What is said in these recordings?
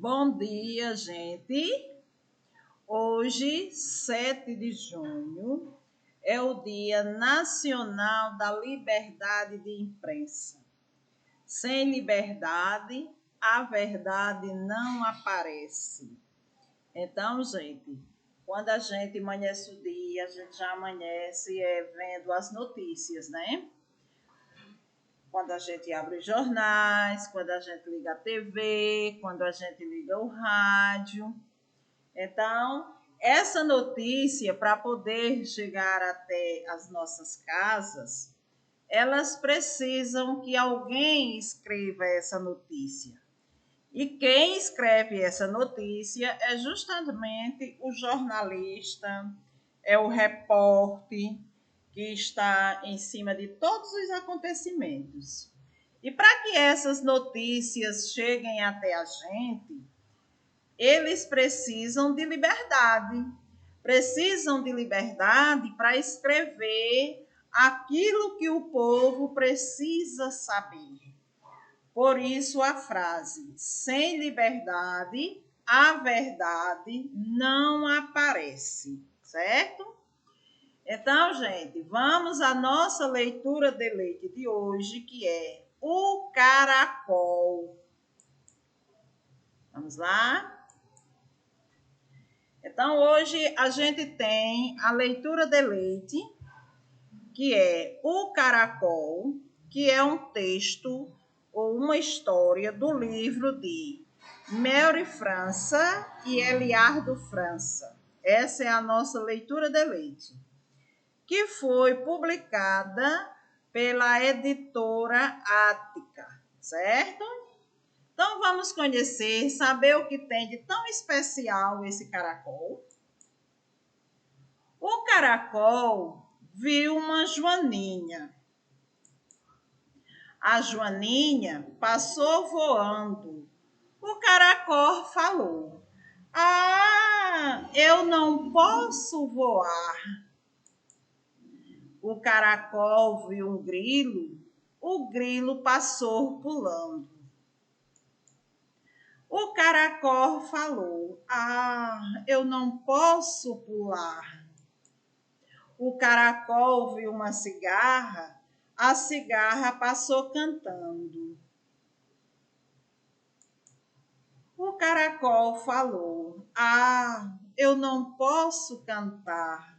Bom dia, gente. Hoje, 7 de junho, é o Dia Nacional da Liberdade de Imprensa. Sem liberdade, a verdade não aparece. Então, gente, quando a gente amanhece o dia, a gente já amanhece vendo as notícias, né? Quando a gente abre os jornais, quando a gente liga a TV, quando a gente liga o rádio. Então, essa notícia, para poder chegar até as nossas casas, elas precisam que alguém escreva essa notícia. E quem escreve essa notícia é justamente o jornalista, é o repórter que está em cima de todos os acontecimentos. E para que essas notícias cheguem até a gente, eles precisam de liberdade. Precisam de liberdade para escrever aquilo que o povo precisa saber. Por isso a frase: sem liberdade, a verdade não aparece, certo? Então, gente, vamos à nossa leitura de leite de hoje, que é o caracol. Vamos lá? Então, hoje a gente tem a leitura de leite, que é o caracol, que é um texto ou uma história do livro de Mary França e Eliardo França. Essa é a nossa leitura de leite, que foi publicada pela editora Ática, certo? Então vamos conhecer, saber o que tem de tão especial esse caracol. O caracol viu uma joaninha. A joaninha passou voando. O caracol falou: "Ah, eu não posso voar." O caracol viu um grilo. O grilo passou pulando. O caracol falou: "Ah, eu não posso pular." O caracol viu uma cigarra. A cigarra passou cantando. O caracol falou: "Ah, eu não posso cantar."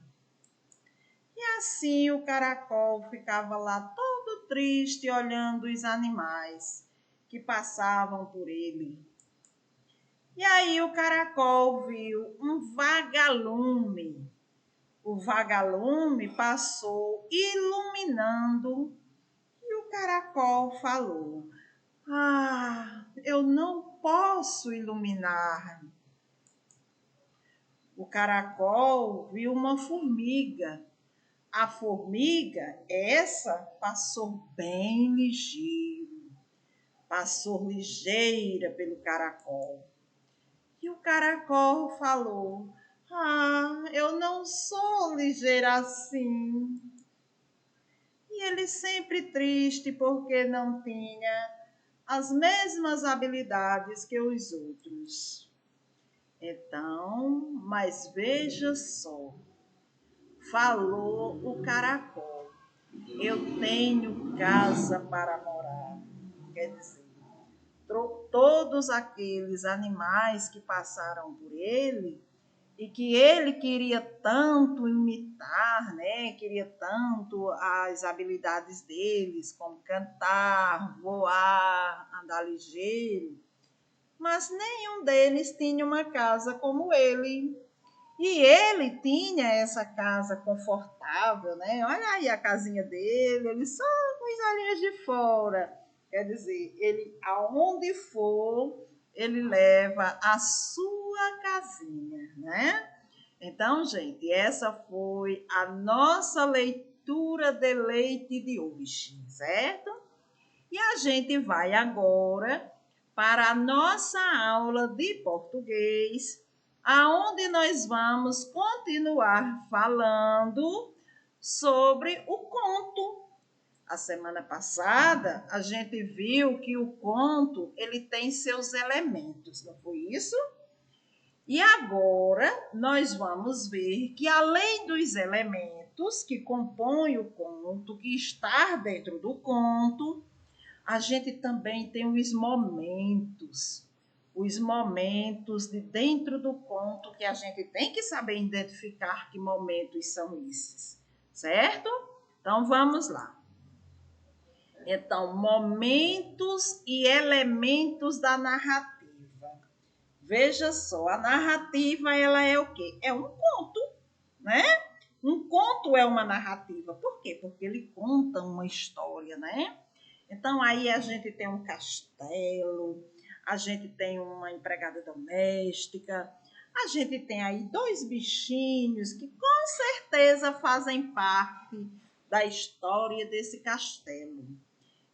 E assim o caracol ficava lá todo triste, olhando os animais que passavam por ele. E aí o caracol viu um vagalume. O vagalume passou iluminando e o caracol falou: "Ah, eu não posso iluminar." O caracol viu uma formiga. A formiga, essa, passou bem ligeiro. Passou ligeira pelo caracol. E o caracol falou: "Ah, eu não sou ligeira assim." E ele sempre triste porque não tinha as mesmas habilidades que os outros. Então, mas veja só, falou o caracol: "Eu tenho casa para morar." Quer dizer, todos aqueles animais que passaram por ele e que ele queria tanto imitar, né? Queria tanto as habilidades deles, como cantar, voar, andar ligeiro, mas nenhum deles tinha uma casa como ele. E ele tinha essa casa confortável, né? Olha aí a casinha dele, ele só com os olhinhos de fora. Quer dizer, ele aonde for, ele leva a sua casinha, né? Então, gente, essa foi a nossa leitura de leite de hoje, certo? E a gente vai agora para a nossa aula de português, aonde nós vamos continuar falando sobre o conto. A semana passada, a gente viu que o conto, ele tem seus elementos, não foi isso? E agora, nós vamos ver que além dos elementos que compõem o conto, que está dentro do conto, a gente também tem os momentos de dentro do conto que a gente tem que saber identificar que momentos são esses, certo? Então, vamos lá. Então, momentos e elementos da narrativa. Veja só, a narrativa, ela é o quê? É um conto, né? Um conto é uma narrativa. Por quê? Porque ele conta uma história, né? Então, aí a gente tem um castelo, a gente tem uma empregada doméstica, a gente tem aí dois bichinhos que com certeza fazem parte da história desse castelo.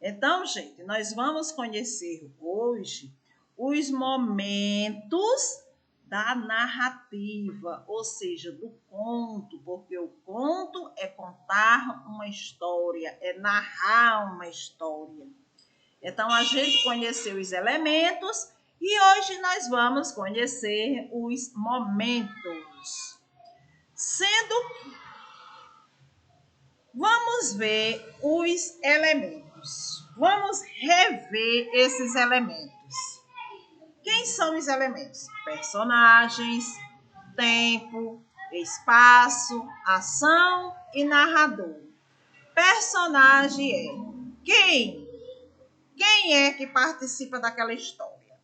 Então, gente, nós vamos conhecer hoje os momentos da narrativa, ou seja, do conto, porque o conto é contar uma história, é narrar uma história. Então, a gente conheceu os elementos e hoje nós vamos conhecer os momentos. Vamos ver os elementos. Vamos rever esses elementos. Quem são os elementos? Personagens, tempo, espaço, ação e narrador. Personagem é quem? Quem é que participa daquela história?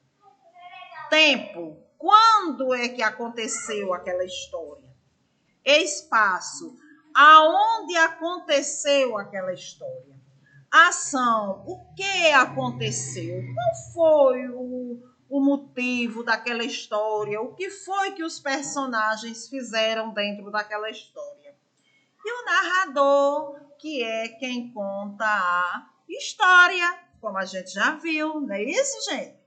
Tempo. Quando é que aconteceu aquela história? Espaço. Aonde aconteceu aquela história? Ação. O que aconteceu? Qual foi o motivo daquela história? O que foi que os personagens fizeram dentro daquela história? E o narrador, que é quem conta a história, como a gente já viu, não é isso, gente?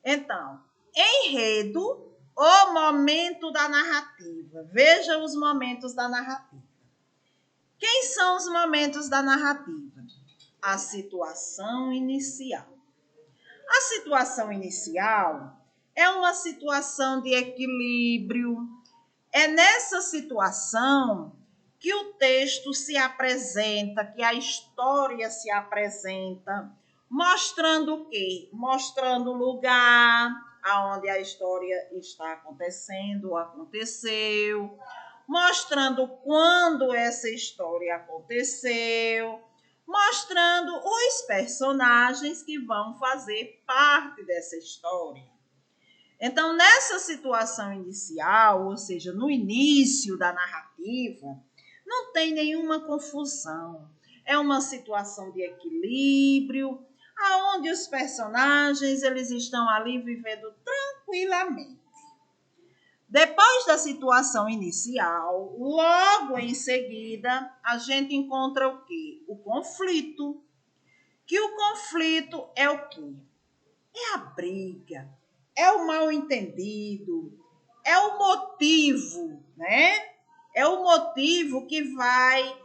Então, enredo, o momento da narrativa. Veja os momentos da narrativa. Quem são os momentos da narrativa? A situação inicial. A situação inicial é uma situação de equilíbrio. É nessa situação que o texto se apresenta, que a história se apresenta, mostrando o quê? Mostrando o lugar aonde a história está acontecendo ou aconteceu, mostrando quando essa história aconteceu, mostrando os personagens que vão fazer parte dessa história. Então, nessa situação inicial, ou seja, no início da narrativa, não tem nenhuma confusão. É uma situação de equilíbrio, aonde os personagens eles estão ali vivendo tranquilamente. Depois da situação inicial, logo em seguida, a gente encontra o quê? O conflito. Que o conflito é o quê? É a briga, é o mal-entendido, é o motivo, né? É o motivo que vai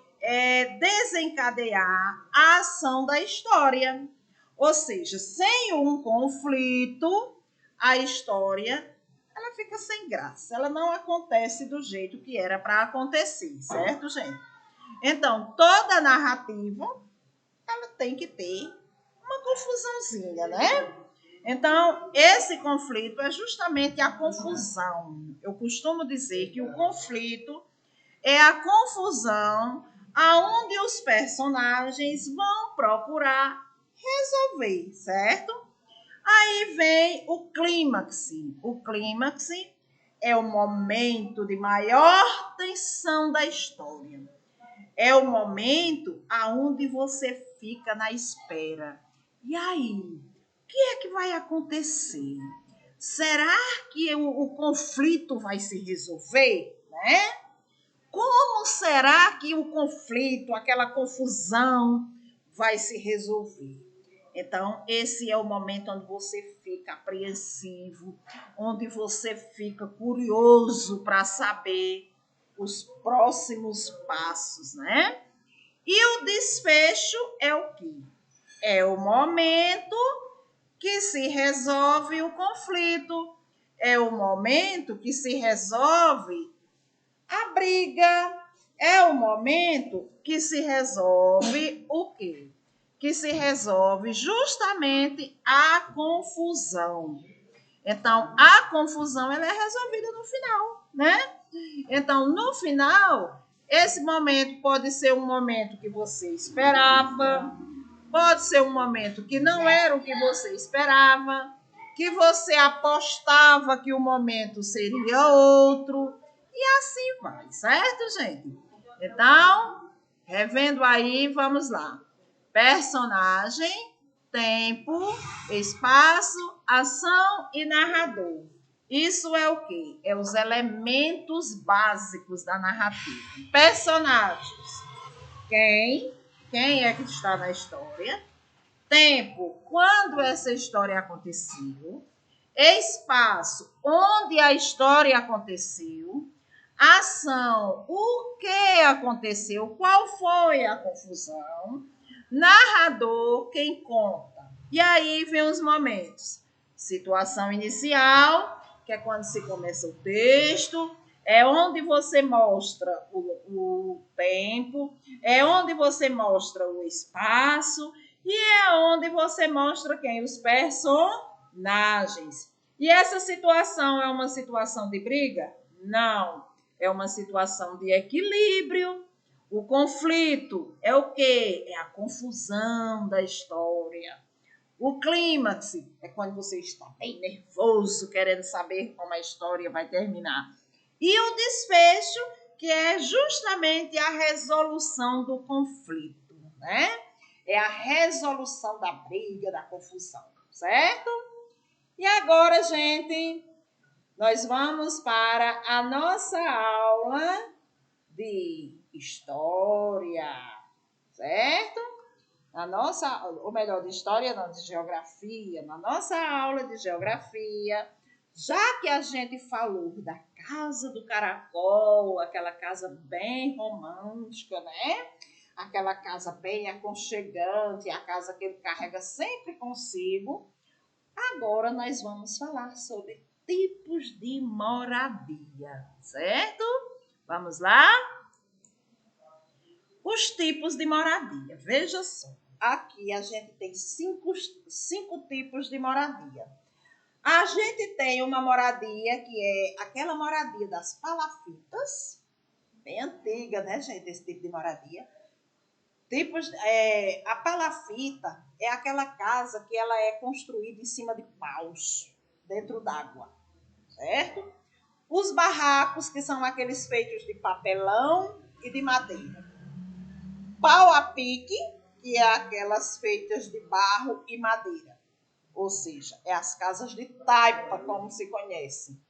desencadear a ação da história. Ou seja, sem um conflito, a história ela fica sem graça. Ela não acontece do jeito que era para acontecer, certo, gente? Então, toda narrativa ela tem que ter uma confusãozinha, né? Então, esse conflito é justamente a confusão. Eu costumo dizer que o conflito é a confusão aonde os personagens vão procurar resolver, certo? Aí vem o clímax. O clímax é o momento de maior tensão da história. É o momento aonde você fica na espera. E aí? O que é que vai acontecer? Será que o conflito vai se resolver? Né? Como será que o conflito, aquela confusão, vai se resolver? Então, esse é o momento onde você fica apreensivo, onde você fica curioso para saber os próximos passos, né? E o desfecho é o quê? É o momento que se resolve o conflito. É o momento que se resolve a briga. É o momento que se resolve o quê? Que se resolve justamente a confusão. Então, a confusão ela é resolvida no final, né? Então, no final, esse momento pode ser um momento que você esperava, pode ser um momento que não era o que você esperava, que você apostava que o momento seria outro, e assim vai, certo, gente? Então, revendo aí, vamos lá. Personagem, tempo, espaço, ação e narrador. Isso é o quê? É os elementos básicos da narrativa. Personagens. Quem? Quem é que está na história? Tempo, quando essa história aconteceu. Espaço, onde a história aconteceu. Ação, o que aconteceu, qual foi a confusão. Narrador, quem conta. E aí vem os momentos. Situação inicial, que é quando se começa o texto, é onde você mostra o tempo, é onde você mostra o espaço e é onde você mostra quem? Os personagens. E essa situação é uma situação de briga? Não. É uma situação de equilíbrio. O conflito é o quê? É a confusão da história. O clímax é quando você está bem nervoso, querendo saber como a história vai terminar. E o desfecho, que é justamente a resolução do conflito, né? É a resolução da briga, da confusão, certo? E agora, gente, nós vamos para a nossa aula de história, certo? Na nossa, ou melhor, de história não, de geografia, na nossa aula de geografia, já que a gente falou da Casa do Caracol, aquela casa bem romântica, né? Aquela casa bem aconchegante, a casa que ele carrega sempre consigo. Agora nós vamos falar sobre tipos de moradia, certo? Vamos lá? Os tipos de moradia. Veja só, aqui a gente tem cinco tipos de moradia. A gente tem uma moradia que é aquela moradia das palafitas, bem antiga, né, gente, esse tipo de moradia. A palafita é aquela casa que ela é construída em cima de paus, dentro d'água, certo? Os barracos, que são aqueles feitos de papelão e de madeira. Pau a pique, que é aquelas feitas de barro e madeira. Ou seja, é as casas de taipa, como se conhece.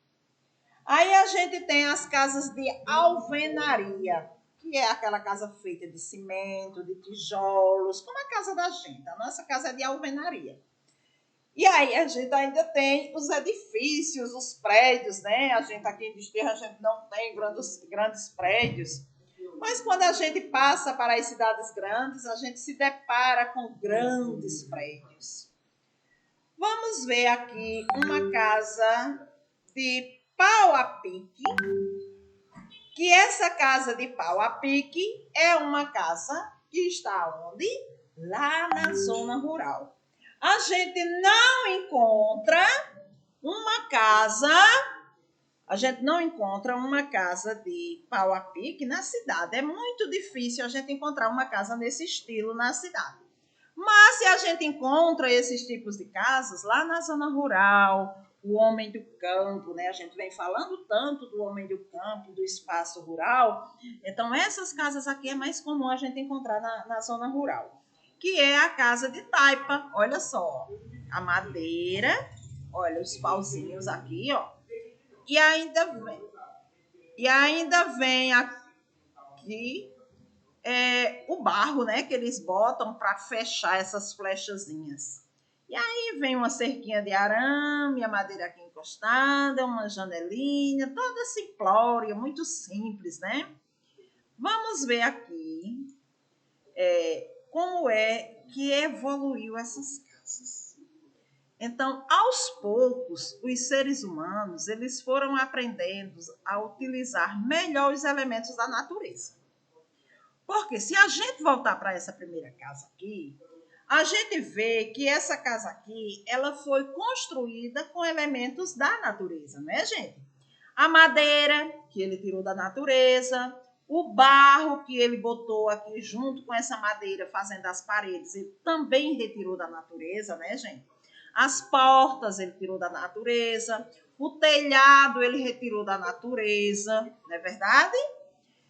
Aí a gente tem as casas de alvenaria, que é aquela casa feita de cimento, de tijolos, como a casa da gente. A nossa casa é de alvenaria. E aí a gente ainda tem os edifícios, os prédios, né? A gente aqui em Desterro, a gente não tem grandes prédios. Mas quando a gente passa para as cidades grandes, a gente se depara com grandes prédios. Vamos ver aqui uma casa de pau a pique, que essa casa de pau a pique é uma casa que está onde? Lá na zona rural. A gente não encontra uma casa, de pau a pique na cidade. É muito difícil a gente encontrar uma casa nesse estilo na cidade. Mas se a gente encontra esses tipos de casas lá na zona rural, o homem do campo, né? A gente vem falando tanto do homem do campo, do espaço rural. Então, essas casas aqui é mais comum a gente encontrar na zona rural, que é a casa de taipa. Olha só, a madeira, olha os pauzinhos aqui, ó. E ainda vem aqui o barro, né, que eles botam para fechar essas flechazinhas. E aí vem uma cerquinha de arame, a madeira aqui encostada, uma janelinha, toda simplória, muito simples, né? Vamos ver aqui como é que evoluiu essas casas. Então, aos poucos, os seres humanos eles foram aprendendo a utilizar melhor os elementos da natureza. Porque se a gente voltar para essa primeira casa aqui, a gente vê que essa casa aqui, ela foi construída com elementos da natureza, né, gente? A madeira, que ele tirou da natureza, o barro que ele botou aqui junto com essa madeira, fazendo as paredes, ele também retirou da natureza, né, gente? As portas ele tirou da natureza, o telhado ele retirou da natureza, não é verdade?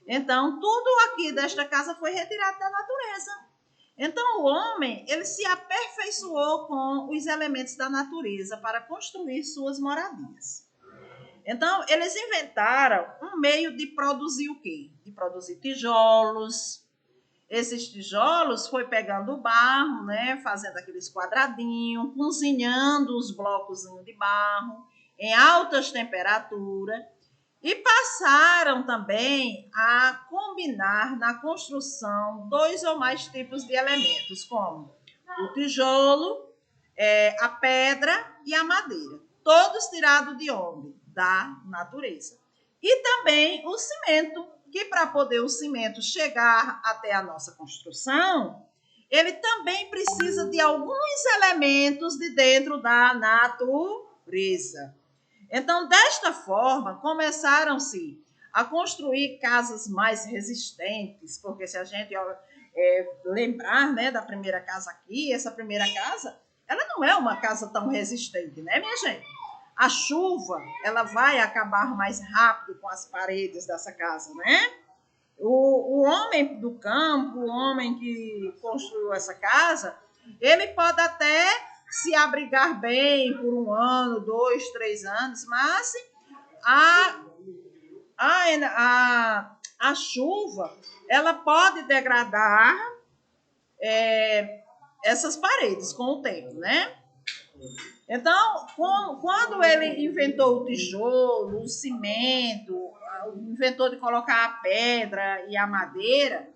Então, tudo aqui desta casa foi retirado da natureza. Então, o homem, ele se aperfeiçoou com os elementos da natureza para construir suas moradias. Então, eles inventaram um meio de produzir o quê? De produzir tijolos. Esses tijolos foi pegando o barro, né, fazendo aqueles quadradinhos, cozinhando os blocos de barro em altas temperaturas e passaram também a combinar na construção 2 ou mais tipos de elementos, como o tijolo, a pedra e a madeira, todos tirados de onde? Da natureza. E também o cimento, que para poder o cimento chegar até a nossa construção, ele também precisa de alguns elementos de dentro da natureza. Então, desta forma, começaram-se a construir casas mais resistentes, porque se a gente lembrar, né, da primeira casa aqui, essa primeira casa, ela não é uma casa tão resistente, né, minha gente? A chuva, ela vai acabar mais rápido com as paredes dessa casa, né? O homem do campo, o homem que construiu essa casa, ele pode até se abrigar bem por 1 ano, 2, 3 anos, mas a chuva, ela pode degradar essas paredes com o tempo, né? Então, quando ele inventou o tijolo, o cimento, inventou de colocar a pedra e a madeira,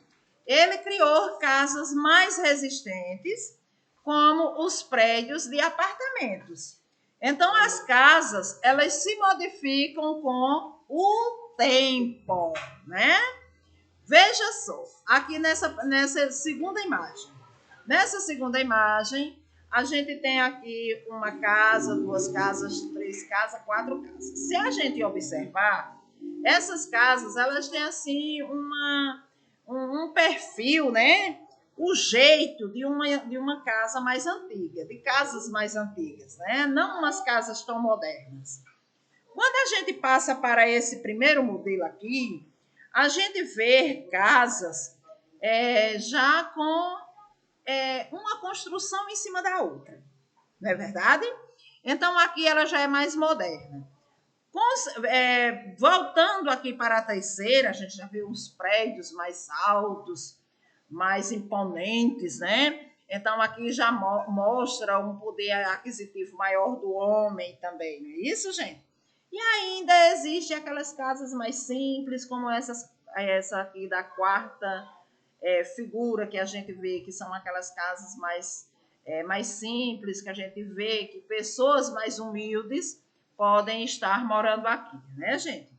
ele criou casas mais resistentes, como os prédios de apartamentos. Então, as casas, elas se modificam com o tempo, né? Veja só, aqui nessa segunda imagem. Nessa segunda imagem, a gente tem aqui uma casa, 2 casas, 3 casas, 4 casas. Se a gente observar, essas casas, elas têm assim um perfil, né? O jeito de uma casa mais antiga, de casas mais antigas, né? Não umas casas tão modernas. Quando a gente passa para esse primeiro modelo aqui, a gente vê casas já com uma construção em cima da outra, não é verdade? Então, aqui ela já é mais moderna. Voltando aqui para a terceira, a gente já viu uns prédios mais altos, mais imponentes, né? Então, aqui já mostra um poder aquisitivo maior do homem também, não é isso, gente? E ainda existe aquelas casas mais simples, como essa aqui da quarta figura que a gente vê, que são aquelas casas mais simples, que a gente vê que pessoas mais humildes podem estar morando aqui, né, gente?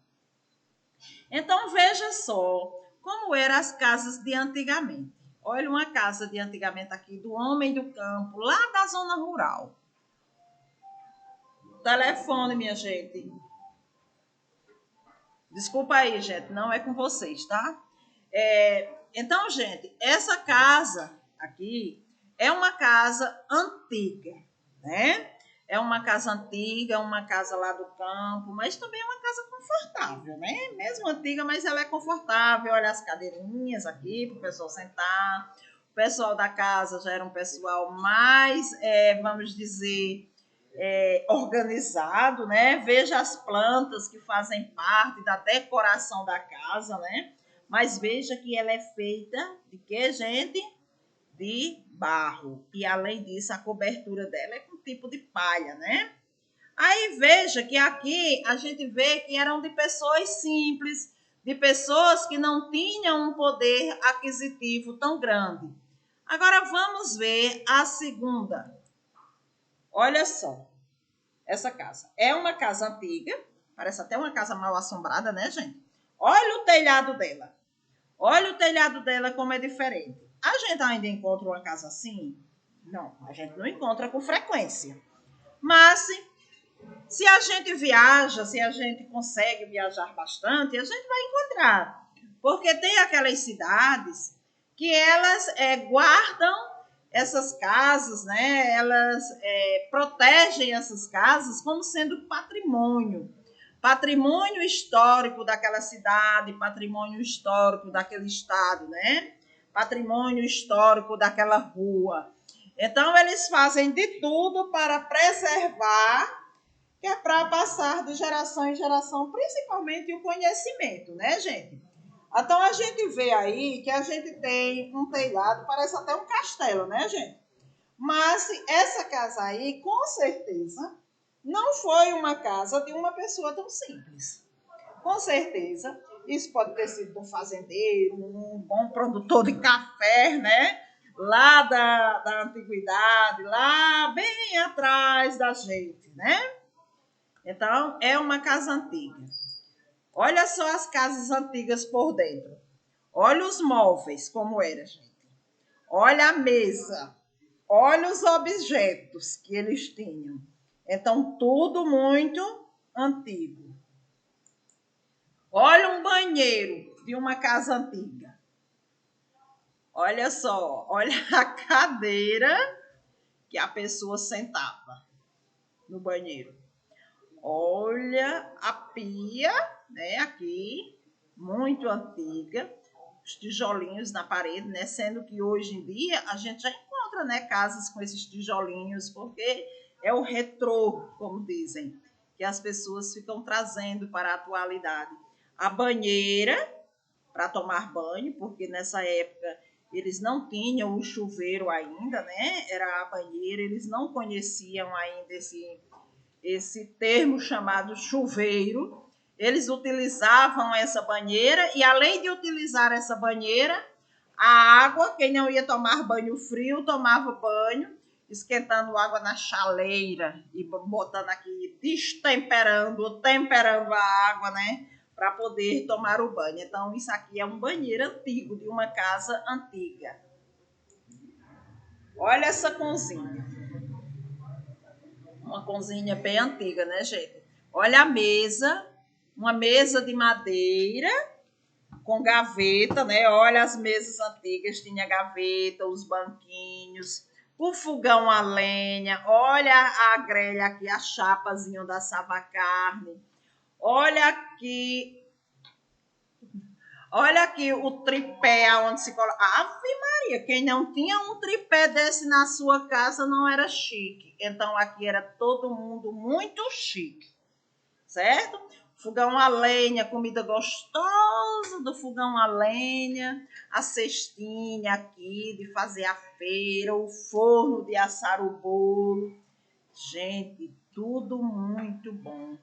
Então, veja só como eram as casas de antigamente. Olha uma casa de antigamente aqui, do homem do campo, lá da zona rural. Telefone, minha gente. Desculpa aí, gente, não é com vocês, tá? Então, gente, essa casa aqui é uma casa antiga, né? É uma casa antiga, uma casa lá do campo, mas também é uma casa confortável, né? Mesmo antiga, mas ela é confortável. Olha as cadeirinhas aqui para o pessoal sentar. O pessoal da casa já era um pessoal mais, vamos dizer, organizado, né? Veja as plantas que fazem parte da decoração da casa, né? Mas veja que ela é feita de que, gente? De barro. E além disso, a cobertura dela é com tipo de palha, né? Aí veja que aqui a gente vê que eram de pessoas simples, de pessoas que não tinham um poder aquisitivo tão grande. Agora vamos ver a segunda. Olha só, essa casa. É uma casa antiga, parece até uma casa mal assombrada, né, gente? Olha o telhado dela. Olha o telhado dela como é diferente. A gente ainda encontra uma casa assim? Não, a gente não encontra com frequência. Mas se a gente viaja, se a gente consegue viajar bastante, a gente vai encontrar. Porque tem aquelas cidades que elas guardam essas casas, né? Elas protegem essas casas como sendo patrimônio. Patrimônio histórico daquela cidade, patrimônio histórico daquele estado, né? Patrimônio histórico daquela rua. Então, eles fazem de tudo para preservar, que é para passar de geração em geração, principalmente o conhecimento, né, gente? Então, a gente vê aí que a gente tem um telhado, parece até um castelo, né, gente? Mas essa casa aí, com certeza, não foi uma casa de uma pessoa tão simples. Com certeza, isso pode ter sido um fazendeiro, um bom produtor de café, né? Lá da antiguidade, lá bem atrás da gente, né? Então, é uma casa antiga. Olha só as casas antigas por dentro. Olha os móveis, como era, gente. Olha a mesa. Olha os objetos que eles tinham. Então, tudo muito antigo. Olha um banheiro de uma casa antiga. Olha só, olha a cadeira que a pessoa sentava no banheiro. Olha a pia, né, aqui, muito antiga, os tijolinhos na parede, né, sendo que hoje em dia a gente já encontra, né, casas com esses tijolinhos, porque é o retrô, como dizem, que as pessoas ficam trazendo para a atualidade. A banheira para tomar banho, porque nessa época eles não tinham o chuveiro ainda, né? Era a banheira, eles não conheciam ainda esse termo chamado chuveiro. Eles utilizavam essa banheira e, além de utilizar essa banheira, a água, quem não ia tomar banho frio, tomava banho esquentando água na chaleira e botando aqui, temperando a água, né? Para poder tomar o banho. Então, isso aqui é um banheiro antigo, de uma casa antiga. Olha essa cozinha. Uma cozinha bem antiga, né, gente? Olha a mesa, uma mesa de madeira com gaveta, né? Olha as mesas antigas, tinha gaveta, os banquinhos, o fogão a lenha, olha a grelha aqui, a chapazinha onde assava a carne. Olha aqui, olha aqui o tripé onde se coloca. Ave Maria, quem não tinha um tripé desse na sua casa não era chique. Então aqui era todo mundo muito chique, certo? Fogão a lenha, comida gostosa do fogão a lenha, a cestinha aqui de fazer a feira, o forno de assar o bolo. Gente, tudo muito bom.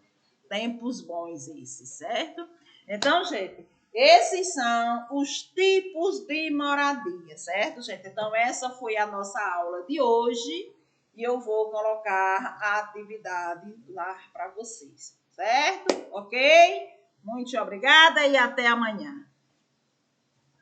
Tempos bons esses, certo? Então, gente, esses são os tipos de moradia, certo, gente? Então, essa foi a nossa aula de hoje e eu vou colocar a atividade lá para vocês, certo? Ok? Muito obrigada e até amanhã.